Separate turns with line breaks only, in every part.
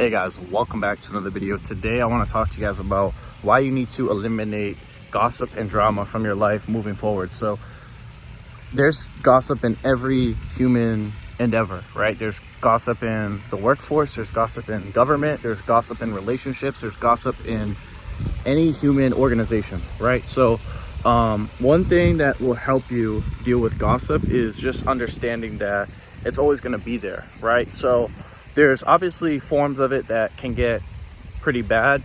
Hey guys, welcome back to another video. Today I want to talk to you guys about why you need to eliminate gossip and drama from your life moving forward. So there's gossip in every human endeavor, right? There's gossip in the workforce, there's gossip in government, there's gossip in relationships, there's gossip in any human organization, right? So one thing that will help you deal with gossip is just understanding that it's always going to be there, right? So there's obviously forms of it that can get pretty bad.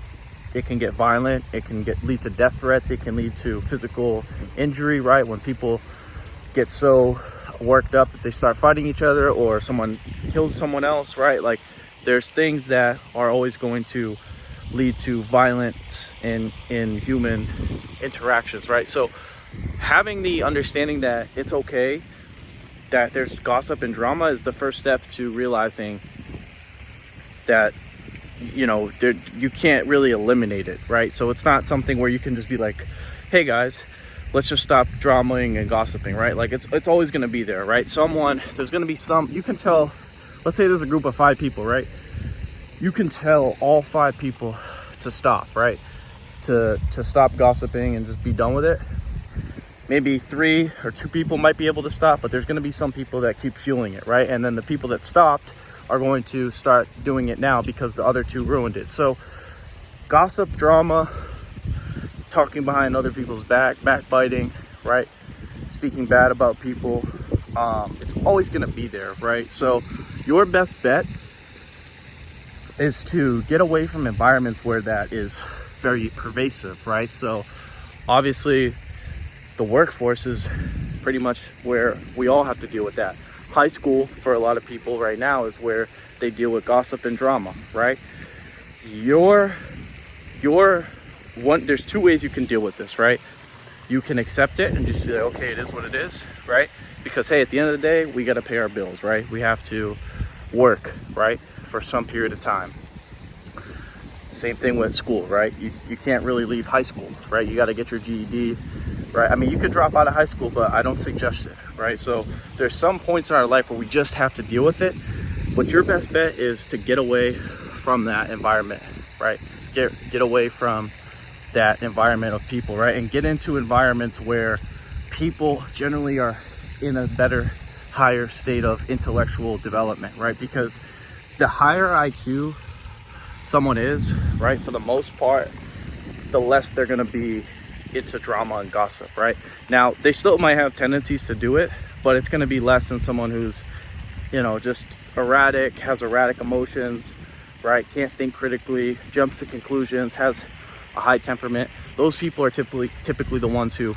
It can get violent. It can lead to death threats. It can lead to physical injury, right? When people get so worked up that they start fighting each other or someone kills someone else, right? Like there's things that are always going to lead to violence in human interactions, right? So having the understanding that it's okay that there's gossip and drama is the first step to realizing that, you know, you can't really eliminate it, right? So it's not something where you can just be like, hey guys, let's just stop dramaing and gossiping, right? Like it's always going to be there, right? There's going to be some, you can tell, let's say there's a group of 5 people, right? You can tell all 5 people to stop, right? To stop gossiping and just be done with it. Maybe 3 or 2 people might be able to stop, but there's going to be some people that keep fueling it, right? And then the people that stopped are going to start doing it now because the other 2 ruined it. So gossip, drama, talking behind other people's backbiting, right? Speaking bad about people, it's always going to be there, right? So your best bet is to get away from environments where that is very pervasive, right? So obviously the workforce is pretty much where we all have to deal with that. High school for a lot of people right now is where they deal with gossip and drama, right? There's 2 ways you can deal with this, right? You can accept it and just be like, okay, it is what it is, right? Because hey, at the end of the day, we got to pay our bills, right? We have to work, right, for some period of time. Same thing with school, right? You can't really leave high school, right? You got to get your GED, right? I mean, you could drop out of high school, but I don't suggest it, right? So there's some points in our life where we just have to deal with it. But your best bet is to get away from that environment, right? Get away from that environment of people, right? And get into environments where people generally are in a better, higher state of intellectual development, right? Because the higher IQ someone is, right, for the most part, the less they're going to be into drama and gossip, right? Now, they still might have tendencies to do it, but it's going to be less than someone who's, you know, just erratic, has erratic emotions, right? Can't think critically, jumps to conclusions, has a high temperament. Those people are typically the ones who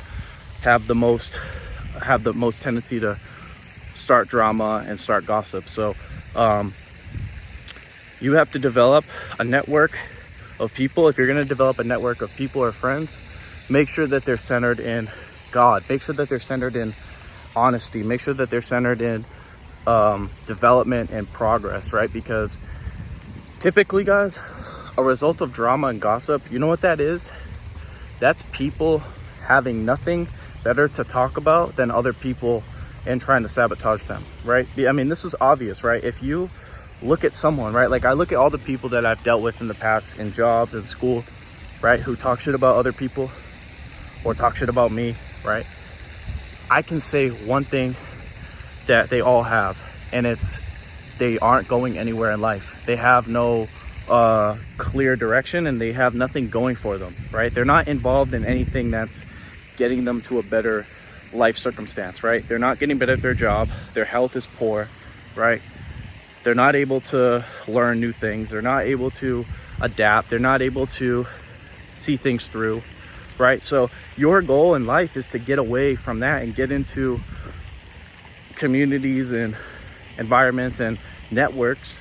have the most tendency to start drama and start gossip. So you have to develop a network of people. If you're going to develop a network of people or friends, make sure that they're centered in God. Make sure that they're centered in honesty. Make sure that they're centered in development and progress, right? Because typically, guys, a result of drama and gossip, you know what that is? That's people having nothing better to talk about than other people and trying to sabotage them, right? I mean, this is obvious, right? If you look at someone, right? Like I look at all the people that I've dealt with in the past in jobs and school, right? Who talk shit about other people or talk shit about me, right? I can say one thing that they all have, and it's they aren't going anywhere in life. They have no clear direction and they have nothing going for them, right? They're not involved in anything that's getting them to a better life circumstance, right? They're not getting better at their job. Their health is poor, right? They're not able to learn new things. They're not able to adapt. They're not able to see things through, right? So your goal in life is to get away from that and get into communities and environments and networks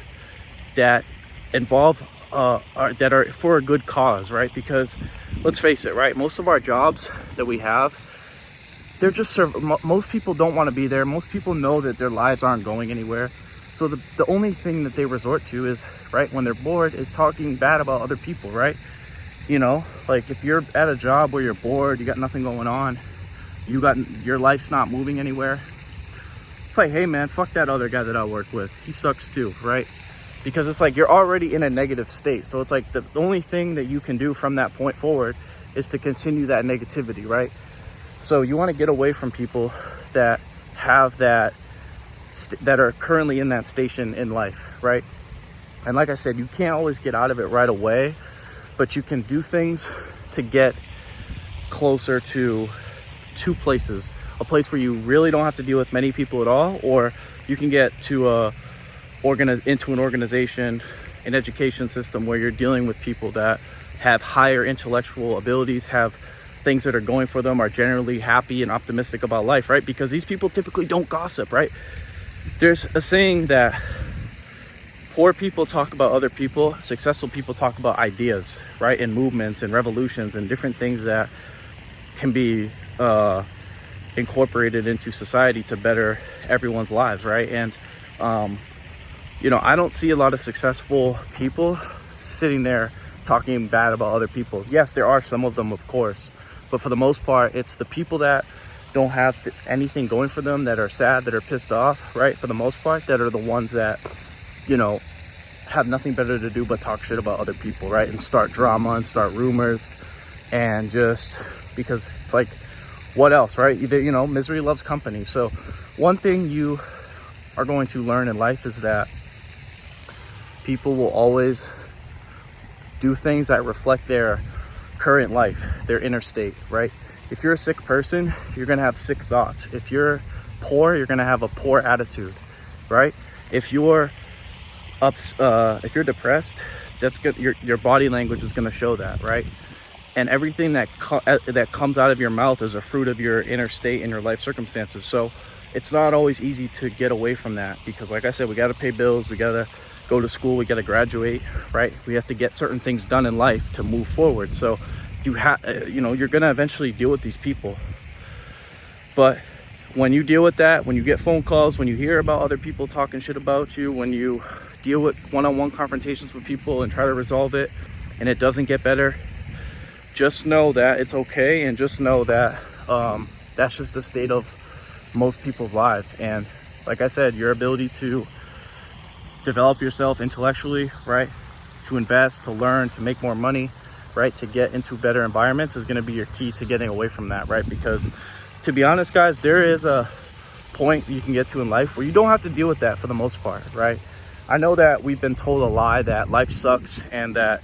that involve that are for a good cause, right? Because let's face it, right? Most of our jobs that we have, they're just most people don't want to be there. Most people know that their lives aren't going anywhere. So the only thing that they resort to is, right, when they're bored, is talking bad about other people, right? You know, like if you're at a job where you're bored, you got nothing going on, your life's not moving anywhere, it's like, hey man, fuck that other guy that I work with. He sucks too, right? because it's like you're already in a negative state. So it's like the only thing that you can do from that point forward is to continue that negativity, right? So you want to get away from people that have that that are currently in that station in life, right? And like I said, you can't always get out of it right away, but you can do things to get closer to two places: a place where you really don't have to deal with many people at all, or you can get to into an organization, an education system where you're dealing with people that have higher intellectual abilities, have things that are going for them, are generally happy and optimistic about life, right? Because these people typically don't gossip, right? There's a saying that poor people talk about other people, successful people talk about ideas, right? And movements and revolutions and different things that can be incorporated into society to better everyone's lives, right? And you know, I don't see a lot of successful people sitting there talking bad about other people. Yes, there are some of them, of course, but for the most part, it's the people that don't have anything going for them, that are sad, that are pissed off, right? For the most part, that are the ones that, you know, have nothing better to do but talk shit about other people, right? And start drama and start rumors, and just because it's like, what else, right? Either, you know, misery loves company. So one thing you are going to learn in life is that people will always do things that reflect their current life, their inner state, right? If you're a sick person, you're gonna have sick thoughts. If you're poor, you're gonna have a poor attitude, right? If you're depressed, that's good. Your body language is gonna show that, right? And everything that comes out of your mouth is a fruit of your inner state and your life circumstances. So it's not always easy to get away from that, because like I said, we gotta pay bills, we gotta go to school, we gotta graduate, right? We have to get certain things done in life to move forward. So you know, you're gonna eventually deal with these people. But when you deal with that, when you get phone calls, when you hear about other people talking shit about you, when you deal with one-on-one confrontations with people and try to resolve it and it doesn't get better, just know that it's okay, and just know that that's just the state of most people's lives. And like I said, your ability to develop yourself intellectually, right, to invest, to learn, to make more money, right, to get into better environments is going to be your key to getting away from that, right? Because to be honest, guys, there is a point you can get to in life where you don't have to deal with that for the most part, right? I know that we've been told a lie that life sucks and that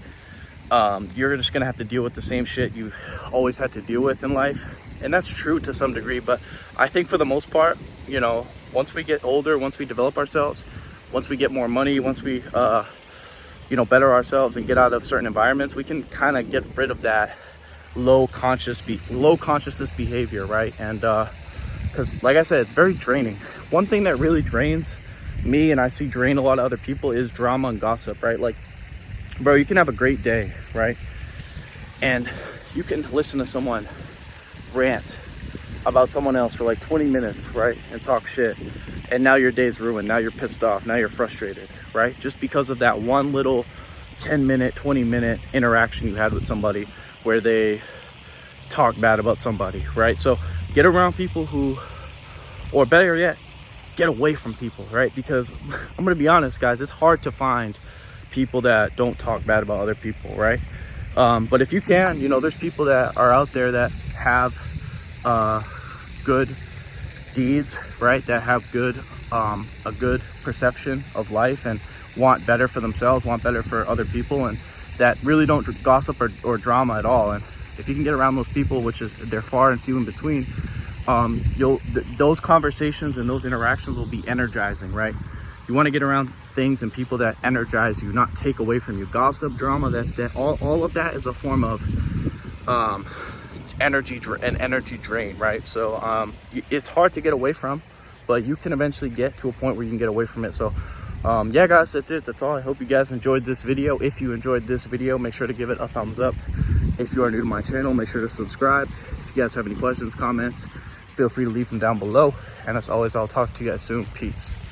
you're just going to have to deal with the same shit you've always had to deal with in life. And that's true to some degree, but I think for the most part, you know, once we get older, once we develop ourselves, once we get more money, once we, you know, better ourselves and get out of certain environments, we can kind of get rid of that low consciousness behavior, right? And because like I said, it's very draining. One thing that really drains me, and I see drain a lot of other people, is drama and gossip, right? Like, bro, you can have a great day, right? And you can listen to someone rant about someone else for like 20 minutes, right? And talk shit. And now your day's ruined. Now you're pissed off. Now you're frustrated, right? Just because of that one little 10-minute, 20-minute interaction you had with somebody where they talk bad about somebody, right? So get around people who, or better yet, get away from people, right? Because I'm gonna be honest, guys, it's hard to find people that don't talk bad about other people, right? But if you can, you know, there's people that are out there that have good deeds, right? That have good a good perception of life and want better for themselves, want better for other people, and that really don't gossip or drama at all. And if you can get around those people, which is they're far and few in between, those conversations and those interactions will be energizing, right? You want to get around things and people that energize you, not take away from you. Gossip, drama, that all of that is a form of energy drain, right? So it's hard to get away from, but you can eventually get to a point where you can get away from it. So yeah, guys, that's it. That's all. I hope you guys enjoyed this video. If you enjoyed this video, make sure to give it a thumbs up. If you are new to my channel, make sure to subscribe. If you guys have any questions, comments, feel free to leave them down below. And as always, I'll talk to you guys soon. Peace.